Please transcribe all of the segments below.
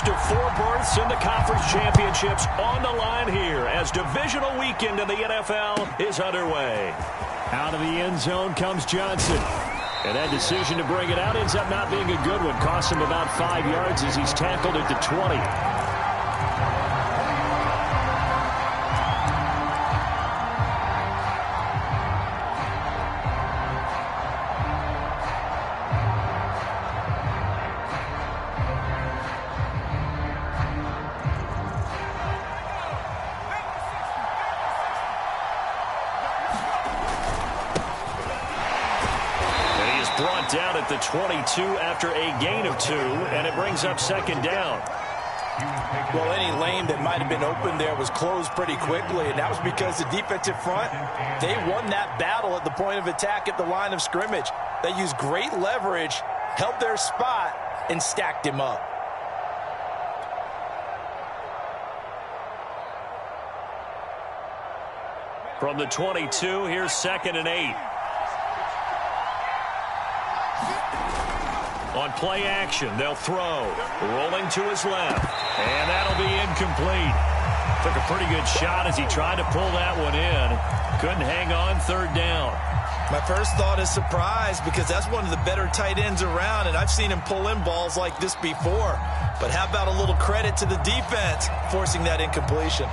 first of 4 berths in the conference championships on the line here as divisional weekend in the NFL is underway. Out of the end zone comes Johnson. And that decision to bring it out ends up not being a good one. Costs him about 5 yards as he's tackled at the 20. Down at the 22 after a gain of 2, and it brings up second down. Well, any lane that might have been open there was closed pretty quickly, and that was because the defensive front, they won that battle at the point of attack at the line of scrimmage. They used great leverage, held their spot, and stacked him up. From the 22, here's 2nd and 8. On play action, they'll throw. Rolling to his left. And that'll be incomplete. Took a pretty good shot as he tried to pull that one in. Couldn't hang on, 3rd down. My first thought is surprise because that's one of the better tight ends around, and I've seen him pull in balls like this before. But how about a little credit to the defense forcing that incompletion?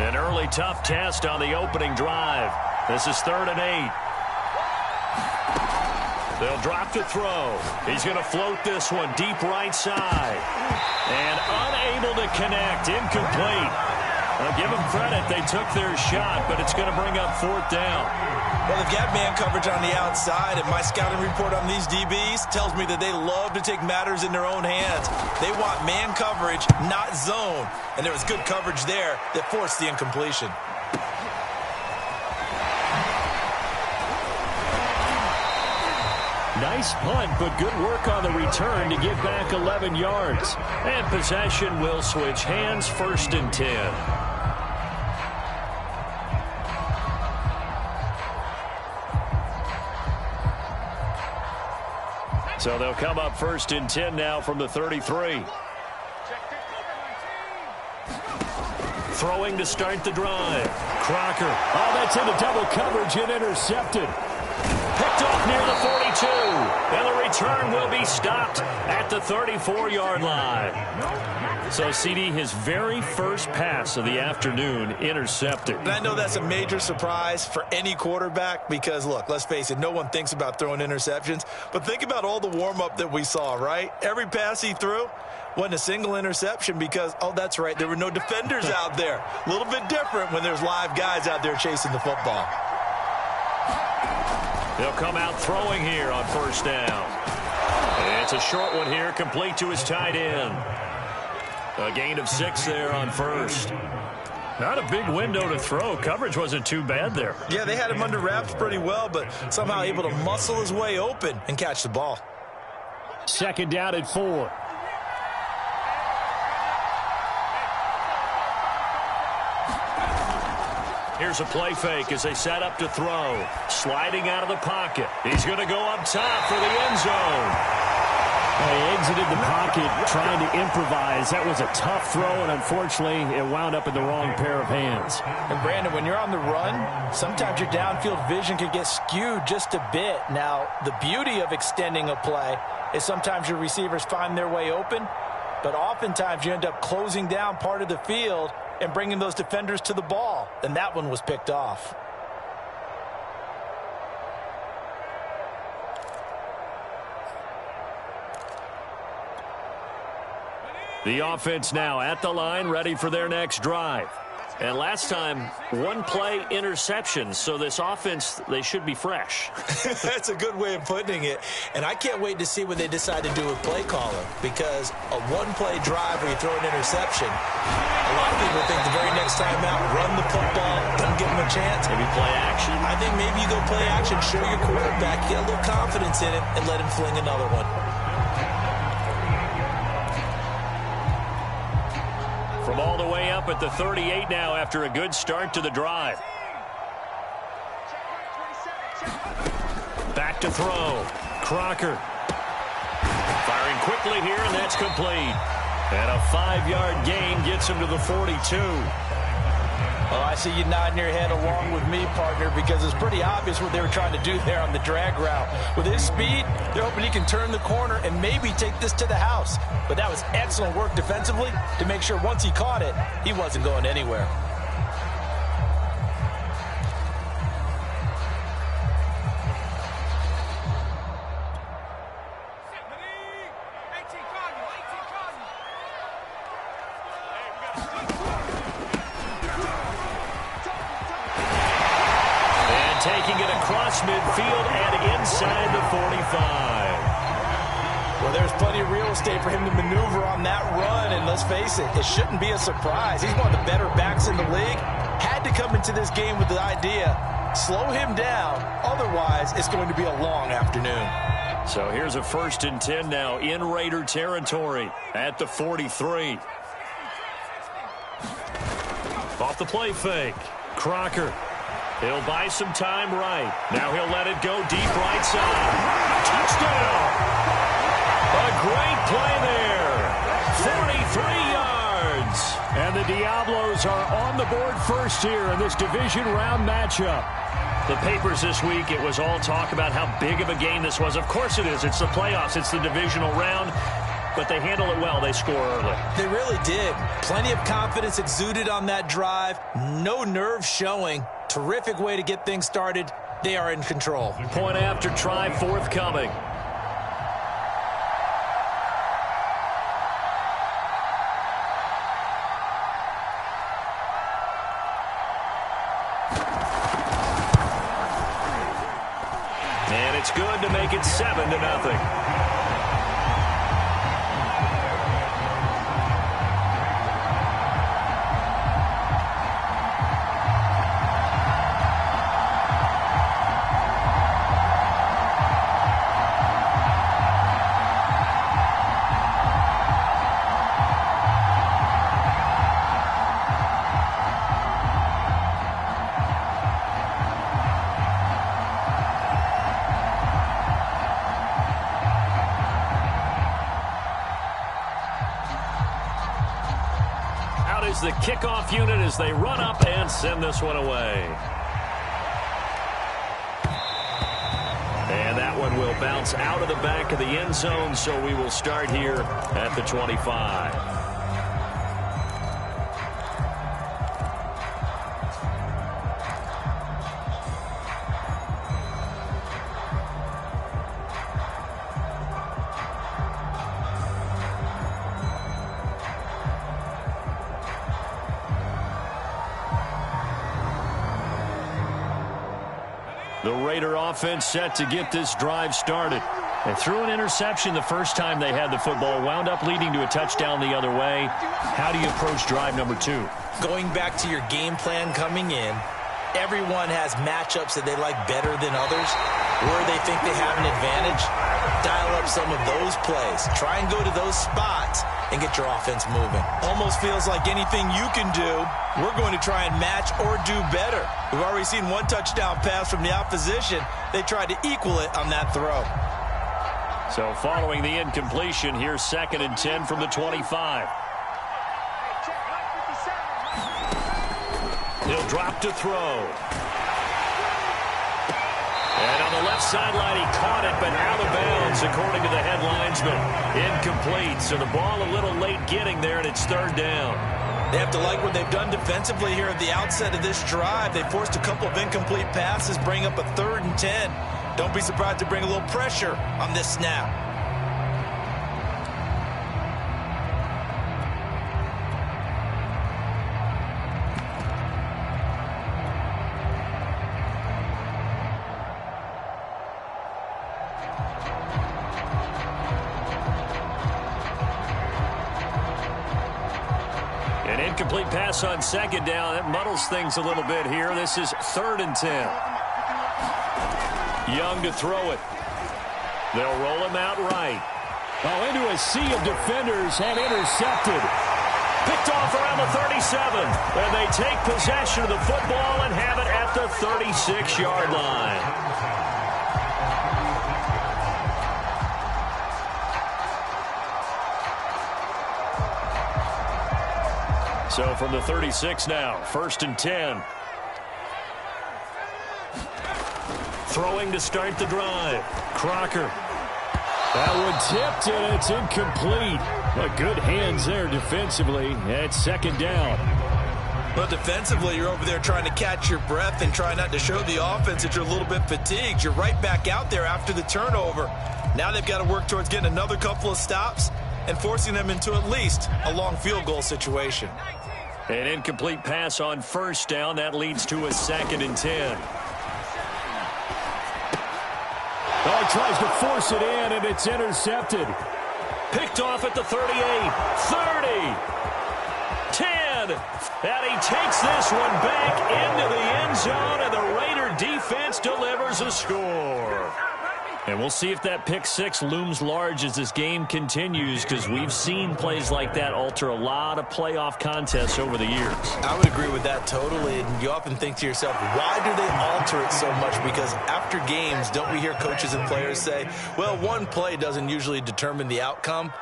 An early tough test on the opening drive. This is 3rd and 8. They'll drop to throw. He's going to float this one deep right side. And unable to connect. Incomplete. I'll give them credit. They took their shot, but it's going to bring up 4th down. Well, they've got man coverage on the outside, and my scouting report on these DBs tells me that they love to take matters in their own hands. They want man coverage, not zone. And there was good coverage there that forced the incompletion. Nice punt, but good work on the return to get back 11 yards. And possession will switch hands, 1st and 10. So they'll come up 1st and 10 now from the 33. Throwing to start the drive. Crocker. Oh, that's into double coverage and intercepted. Picked off near the 42. And the return will be stopped at the 34-yard line. So, CD, his very first pass of the afternoon intercepted. And I know that's a major surprise for any quarterback because, look, let's face it, no one thinks about throwing interceptions. But think about all the warm-up that we saw, right? Every pass he threw wasn't a single interception because, oh, that's right, there were no defenders out there. A little bit different when there's live guys out there chasing the football. They'll come out throwing here on 1st down. And it's a short one here, complete to his tight end. A gain of 6 there on 1st. Not a big window to throw. Coverage wasn't too bad there. Yeah, they had him under wraps pretty well, but somehow able to muscle his way open and catch the ball. 2nd down at 4. Here's a play fake as they set up to throw. Sliding out of the pocket. He's going to go up top for the end zone. Well, he exited the pocket trying to improvise. That was a tough throw, and unfortunately, it wound up in the wrong pair of hands. And, Brandon, when you're on the run, sometimes your downfield vision can get skewed just a bit. Now, the beauty of extending a play is sometimes your receivers find their way open, but oftentimes you end up closing down part of the field and bringing those defenders to the ball. And that one was picked off. The offense now at the line, ready for their next drive. And last time, one play interception. So this offense, they should be fresh. That's a good way of putting it. And I can't wait to see what they decide to do with play calling. Because a one-play drive where you throw an interception, a lot of people think the very next time out, run the football, don't give them a chance. Maybe play action. I think maybe you go play action, show your quarterback, get a little confidence in it, and let him fling another one. From all the way up at the 38 now after a good start to the drive. Back to throw. Crocker Firing quickly here, and that's complete. And a 5-yard gain gets him to the 42. Well, I see you nodding your head along with me, partner, because it's pretty obvious what they were trying to do there on the drag route. With his speed, they're hoping he can turn the corner and maybe take this to the house. But that was excellent work defensively to make sure once he caught it, he wasn't going anywhere. Taking it across midfield and inside the 45. Well, there's plenty of real estate for him to maneuver on that run, and let's face it, it shouldn't be a surprise. He's one of the better backs in the league. Had to come into this game with the idea, slow him down, otherwise it's going to be a long afternoon. So here's a 1st and 10 now in Raider territory at the 43. Off the play fake. Crocker. He'll buy some time right. Now he'll let it go deep right side. Touchdown! A great play there. 43 yards. And the Diablos are on the board first here in this division round matchup. The papers this week, it was all talk about how big of a game this was. Of course it is. It's the playoffs. It's the divisional round. But they handle it well. They score early. They really did. Plenty of confidence exuded on that drive. No nerves showing. Terrific way to get things started. They are in control. Point after try forthcoming. And it's good to make it 7-0. The kickoff unit as they run up and send this one away. And that one will bounce out of the back of the end zone, so we will start here at the 25. The Raider offense set to get this drive started. They threw an interception the first time they had the football, wound up leading to a touchdown the other way. How do you approach drive number 2? Going back to your game plan coming in, everyone has matchups that they like better than others, where they think they have an advantage. Dial up some of those plays. Try and go to those spots and get your offense moving. Almost feels like anything you can do, we're going to try and match or do better. We've already seen one touchdown pass from the opposition. They tried to equal it on that throw. So following the incompletion, here's 2nd and 10 from the 25. He'll drop to throw. And on the left sideline, he caught it, but out of bounds, according to the headlinesman. Incomplete, so the ball a little late getting there, and it's 3rd down. They have to like what they've done defensively here at the outset of this drive. They forced a couple of incomplete passes, bring up a 3rd and 10. Don't be surprised to bring a little pressure on this snap. An incomplete pass on 2nd down. That muddles things a little bit here. This is 3rd and 10. Young to throw it. They'll roll him out right. Oh, into a sea of defenders and intercepted. Picked off around the 37. And they take possession of the football and have it at the 36-yard line. So from the 36 now, 1st and 10. Throwing to start the drive. Crocker. That one tipped, and it's incomplete. But good hands there defensively at 2nd down. Well, defensively, you're over there trying to catch your breath and try not to show the offense that you're a little bit fatigued. You're right back out there after the turnover. Now they've got to work towards getting another couple of stops and forcing them into at least a long field goal situation. An incomplete pass on 1st down. That leads to a 2nd and 10. Oh, he tries to force it in, and it's intercepted. Picked off at the 38, 30, 10. And he takes this one back into the end zone, and the Raider defense delivers a score. And we'll see if that pick 6 looms large as this game continues, because we've seen plays like that alter a lot of playoff contests over the years. I would agree with that totally. And you often think to yourself, why do they alter it so much? Because after games, don't we hear coaches and players say, well, one play doesn't usually determine the outcome?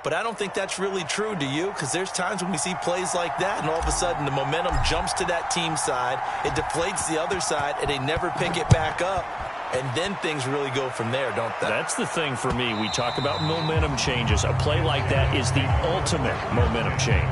But I don't think that's really true, do you? Because there's times when we see plays like that, and all of a sudden the momentum jumps to that team side, it deflates the other side, and they never pick it back up. And then things really go from there, don't they? That's the thing for me. We talk about momentum changes. A play like that is the ultimate momentum change.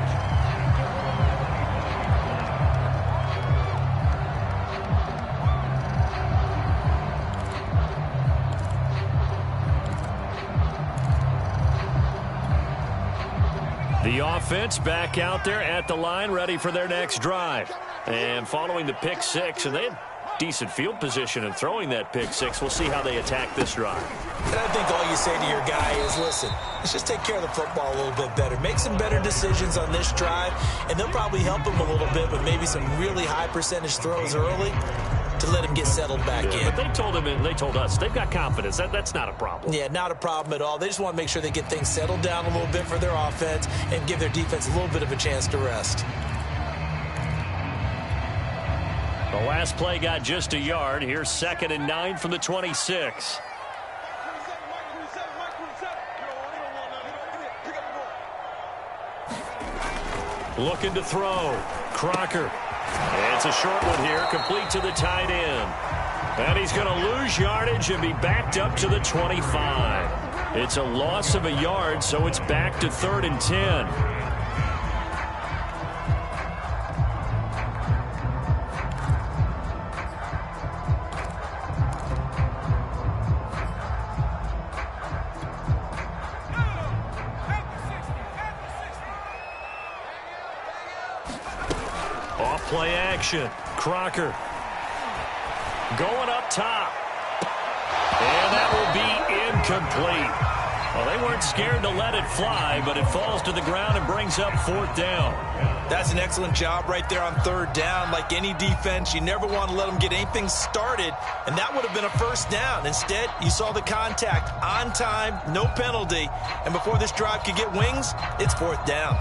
The offense back out there at the line, ready for their next drive. And following the pick 6, and they had decent field position and throwing that pick 6. We'll see how they attack this drive. And I think all you say to your guy is, listen, let's just take care of the football a little bit better. Make some better decisions on this drive, and they'll probably help him a little bit with maybe some really high percentage throws early to let him get settled back in. But they told him, and they told us, they've got confidence. That's not a problem. Yeah, not a problem at all. They just want to make sure they get things settled down a little bit for their offense and give their defense a little bit of a chance to rest. The last play got just a yard. Here's 2nd and 9 from the 26. Looking to throw. Crocker. It's a short one here, complete to the tight end. And he's going to lose yardage and be backed up to the 25. It's a loss of a yard, so it's back to 3rd and 10. Play action. Crocker going up top. And that will be incomplete. Well, they weren't scared to let it fly, but it falls to the ground and brings up 4th down. That's an excellent job right there on 3rd down. Like any defense, you never want to let them get anything started, and that would have been a 1st down. Instead, you saw the contact on time, no penalty, and before this drive could get wings, it's 4th down.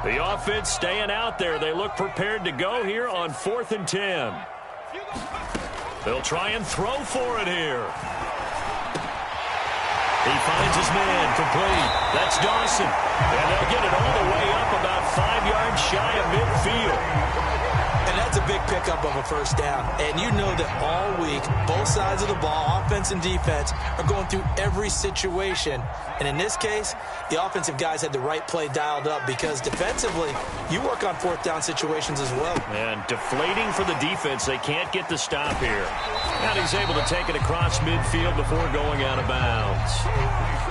The offense staying out there. They look prepared to go here on 4th and 10. They'll try and throw for it here. He finds his man complete. That's Dawson. And they'll get it all the way up about 5 yards shy of midfield. And that's a big pickup of a 1st down. And you know that all week, both sides of the ball, offense and defense, are going through every situation. And in this case, the offensive guys had the right play dialed up because defensively, you work on 4th down situations as well. And deflating for the defense. They can't get the stop here. And he's able to take it across midfield before going out of bounds.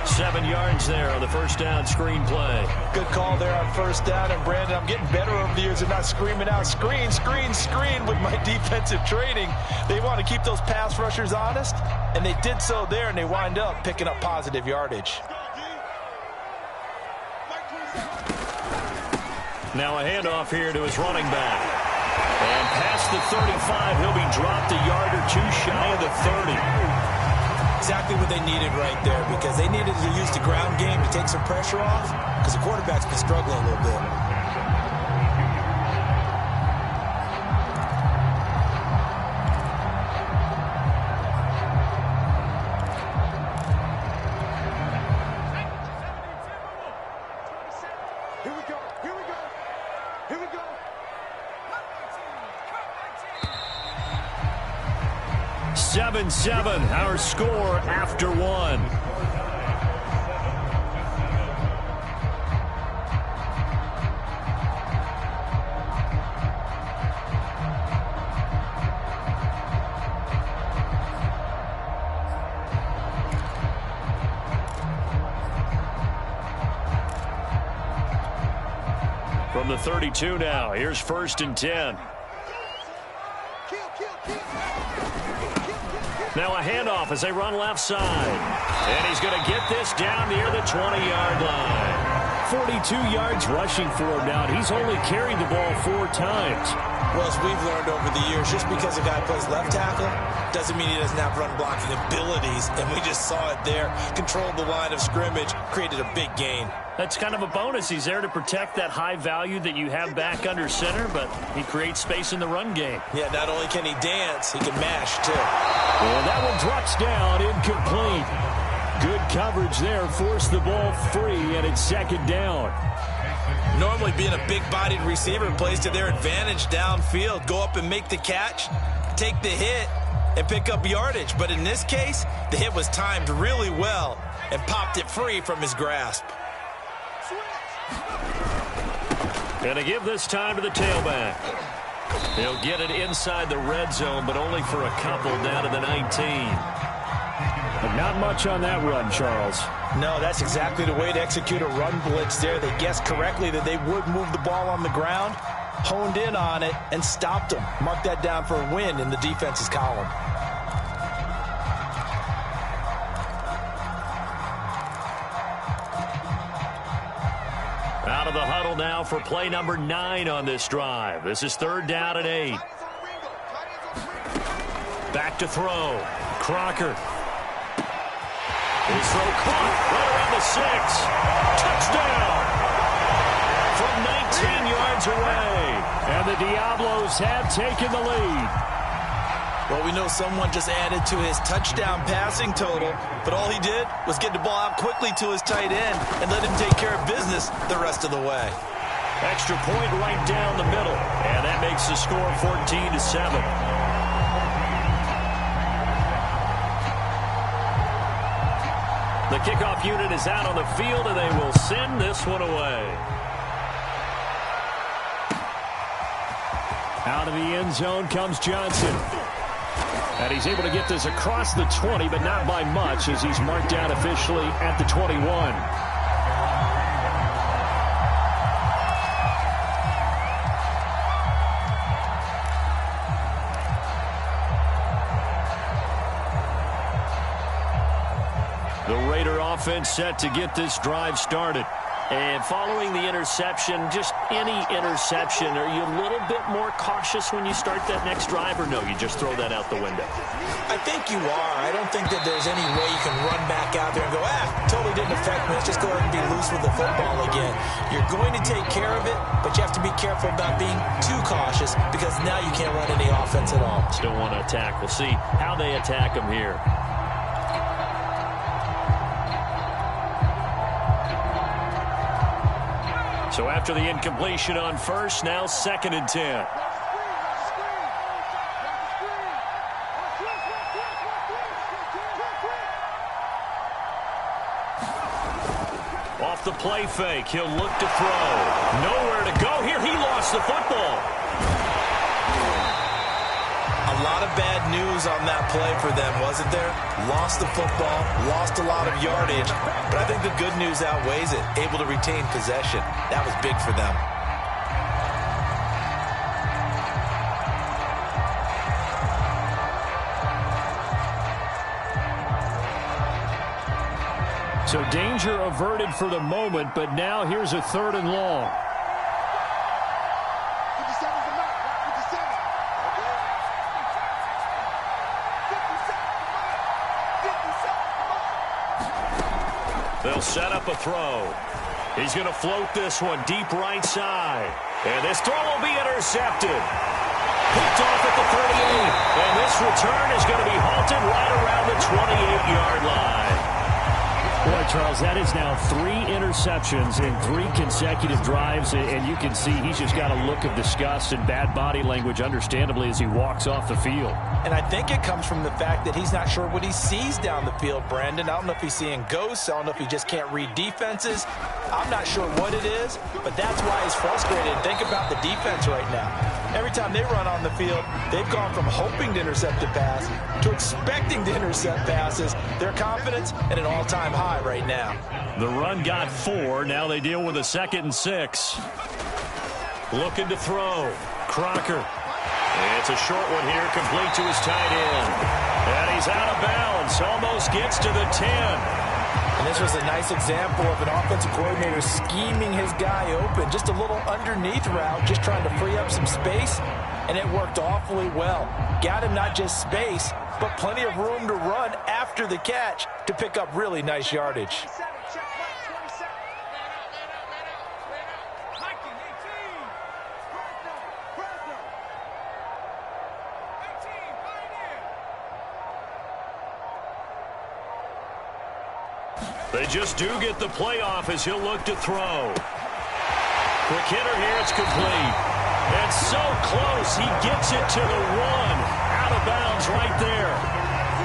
7 yards there on the 1st down screen play. Good call there on 1st down. And, Brandon, I'm getting better over the years of not screaming out, screen, screen, screen with my defensive training. They want to keep those pass rushers honest, and they did so there, and they wind up picking up positive yardage. Now a handoff here to his running back. And past the 35, he'll be dropped a yard or 2 shy of the 30. Exactly what they needed right there, because they needed to use the ground game to take some pressure off, because the quarterback's been struggling a little bit. Here we go. Here we go. Here we go. 7-7, our score after one. From the 32 now, here's 1st and 10. Now a handoff as they run left side. And he's going to get this down near the 20-yard line. 42 yards rushing for him now. He's only carried the ball 4 times. Well, as we've learned over the years, just because a guy plays left tackle doesn't mean he doesn't have run-blocking abilities. And we just saw it there. Controlled the line of scrimmage, created a big gain. That's kind of a bonus. He's there to protect that high value that you have back under center, but he creates space in the run game. Yeah, not only can he dance, he can mash, too. Well, that one drops down, incomplete. Good coverage there, forced the ball free, and it's 2nd down. Normally being a big-bodied receiver plays to their advantage downfield. Go up and make the catch, take the hit, and pick up yardage. But in this case, the hit was timed really well and popped it free from his grasp. Going to give this time to the tailback. He'll get it inside the red zone, but only for a couple down to the 19. But not much on that run, Charles. No, that's exactly the way to execute a run blitz there. They guessed correctly that they would move the ball on the ground, honed in on it, and stopped them. Mark that down for a win in the defense's column. Out of the huddle now for play number 9 on this drive. This is 3rd down and 8. Back to throw. Crocker. His throw caught right around the 6. Touchdown from 19 yards away. And the Diablos have taken the lead. Well, we know someone just added to his touchdown passing total, but all he did was get the ball out quickly to his tight end and let him take care of business the rest of the way. Extra point right down the middle, and that makes the score 14-7. The kickoff unit is out on the field, and they will send this one away. Out of the end zone comes Johnson. And he's able to get this across the 20, but not by much, as he's marked down officially at the 21. The Raider offense set to get this drive started. And following the interception, just any interception, are you a little bit more cautious when you start that next drive, or no, you just throw that out the window? I think you are. I don't think that there's any way you can run back out there and go, totally didn't affect me. Let's just go ahead and be loose with the football again. You're going to take care of it, but you have to be careful about being too cautious because now you can't run any offense at all. Still want to attack. We'll see how they attack them here. So after the incompletion on 1st, now 2nd and 10. Off the play fake, he'll look to throw. Nowhere to go here. He lost the football. A lot of bad news on that play for them, wasn't there? Lost the football, lost a lot of yardage, but I think the good news outweighs it. Able to retain possession. That was big for them. So danger averted for the moment, but now here's a 3rd and long. They'll set up a throw. He's going to float this one deep right side. And this throw will be intercepted. Picked off at the 38. And this return is going to be halted right around the 28-yard line. Boy, are, Charles. That is now 3 interceptions in 3 consecutive drives, and you can see he's just got a look of disgust and bad body language, understandably, as he walks off the field. And I think it comes from the fact that he's not sure what he sees down the field, Brandon. I don't know if he's seeing ghosts. I don't know if he just can't read defenses. I'm not sure what it is, but that's why he's frustrated. Think about the defense right now. Every time they run on the field, they've gone from hoping to intercept a pass to expecting to intercept passes. Their confidence at an all-time high right now. The run got 4. Now they deal with a 2nd and 6. Looking to throw. Crocker. It's a short one here, complete to his tight end. And he's out of bounds. Almost gets to the 10. And this was a nice example of an offensive coordinator scheming his guy open. Just a little underneath route, just trying to free up some space, and it worked awfully well. Got him not just space, but plenty of room to run after the catch to pick up really nice yardage. They just do get the playoff as he'll look to throw. Quick hitter here, it's complete. And so close, he gets it to the 1. Out of bounds right there.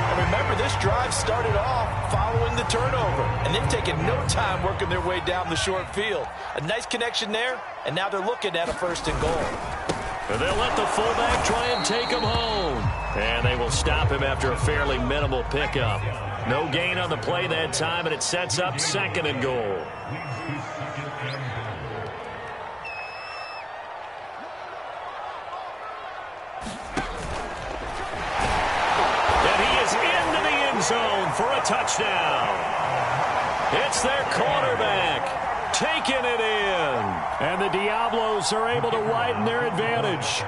And remember, this drive started off following the turnover, and they've taken no time working their way down the short field. A nice connection there, and now they're looking at a 1st and goal. And they'll let the fullback try and take him home. And they will stop him after a fairly minimal pickup. No gain on the play that time, and it sets up 2nd and goal. And he is into the end zone for a touchdown. It's their quarterback taking it in. And the Diablos are able to widen their advantage.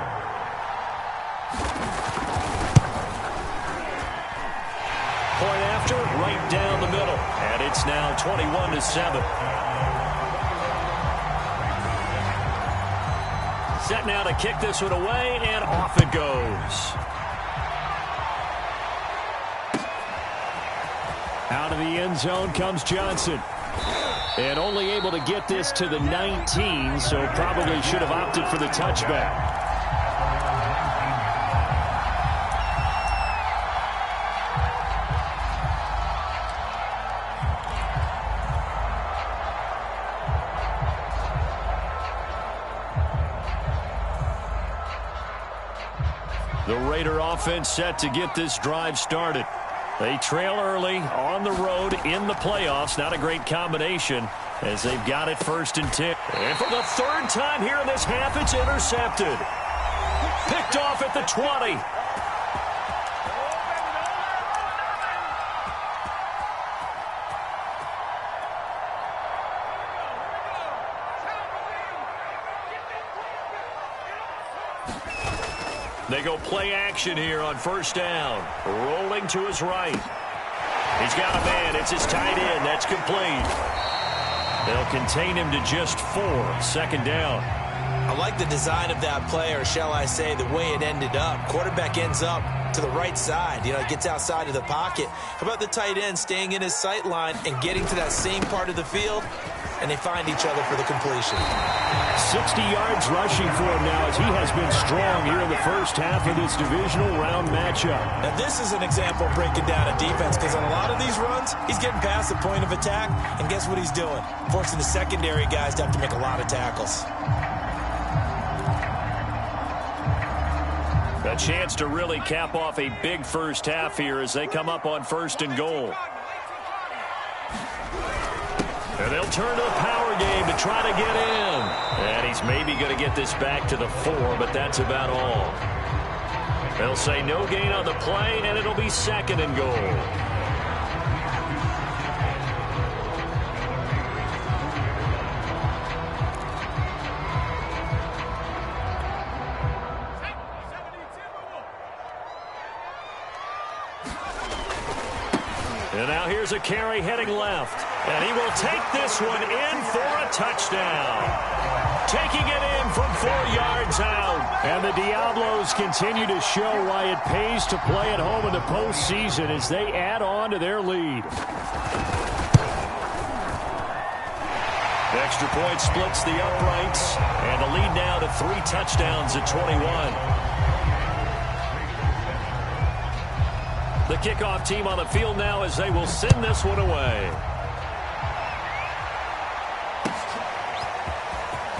Point after, right down the middle. And it's now 21-7. Set now to kick this one away, and off it goes. Out of the end zone comes Johnson. And only able to get this to the 19, so probably should have opted for the touchback. The Raider offense set to get this drive started. They trail early on the road in the playoffs. Not a great combination as they've got it 1st and 10. And for the 3rd time here in this half, it's intercepted. Picked off at the 20. They go play action here on 1st down. Rolling to his right. He's got a man. It's his tight end. That's complete. They'll contain him to just 4. 2nd down. I like the design of that play, or shall I say the way it ended up. Quarterback ends up to the right side. You know, it gets outside of the pocket. How about the tight end staying in his sight line and getting to that same part of the field? And they find each other for the completion. 60 yards rushing for him now as he has been strong here in the 1st half of this divisional round matchup. Now this is an example of breaking down a defense, because on a lot of these runs, he's getting past the point of attack, and guess what he's doing? Forcing the secondary guys to have to make a lot of tackles. A chance to really cap off a big 1st half here as they come up on 1st and goal. And they'll turn to the power game to try to get in. And he's maybe going to get this back to the 4, but that's about all. They'll say no gain on the play, and it'll be 2nd and goal. And now here's a carry heading left. And he will take this one in for a touchdown. Taking it in from 4 yards out. And the Diablos continue to show why it pays to play at home in the postseason as they add on to their lead. Extra point splits the uprights, and the lead now to 3 touchdowns at 21. The kickoff team on the field now as they will send this one away.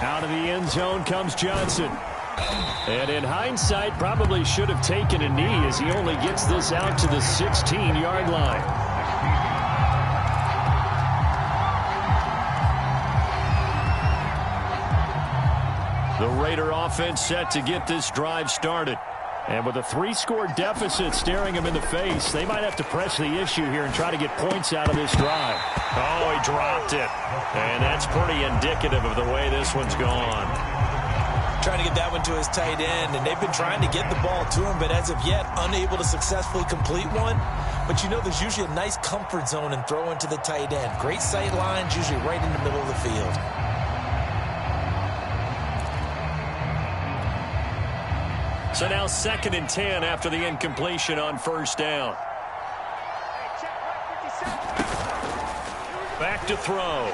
Out of the end zone comes Johnson. And in hindsight, probably should have taken a knee as he only gets this out to the 16-yard line. The Raider offense set to get this drive started. And with a 3-score deficit staring him in the face, they might have to press the issue here and try to get points out of this drive. Oh, he dropped it. And that's pretty indicative of the way this one's gone. Trying to get that one to his tight end, and they've been trying to get the ball to him, but as of yet, unable to successfully complete one. But you know, there's usually a nice comfort zone in throwing to the tight end. Great sight lines, usually right in the middle of the field. So now 2nd and 10 after the incompletion on 1st down. Back to throw.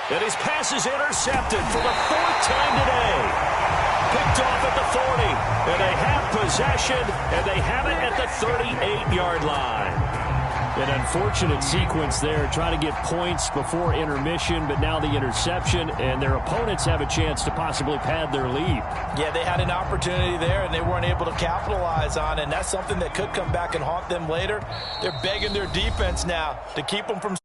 And his pass is intercepted for the 4th time today. Picked off at the 40. And they have possession, and they have it at the 38-yard line. An unfortunate sequence there, trying to get points before intermission, but now the interception, and their opponents have a chance to possibly pad their lead. Yeah, they had an opportunity there, and they weren't able to capitalize on it, and that's something that could come back and haunt them later. They're begging their defense now to keep them from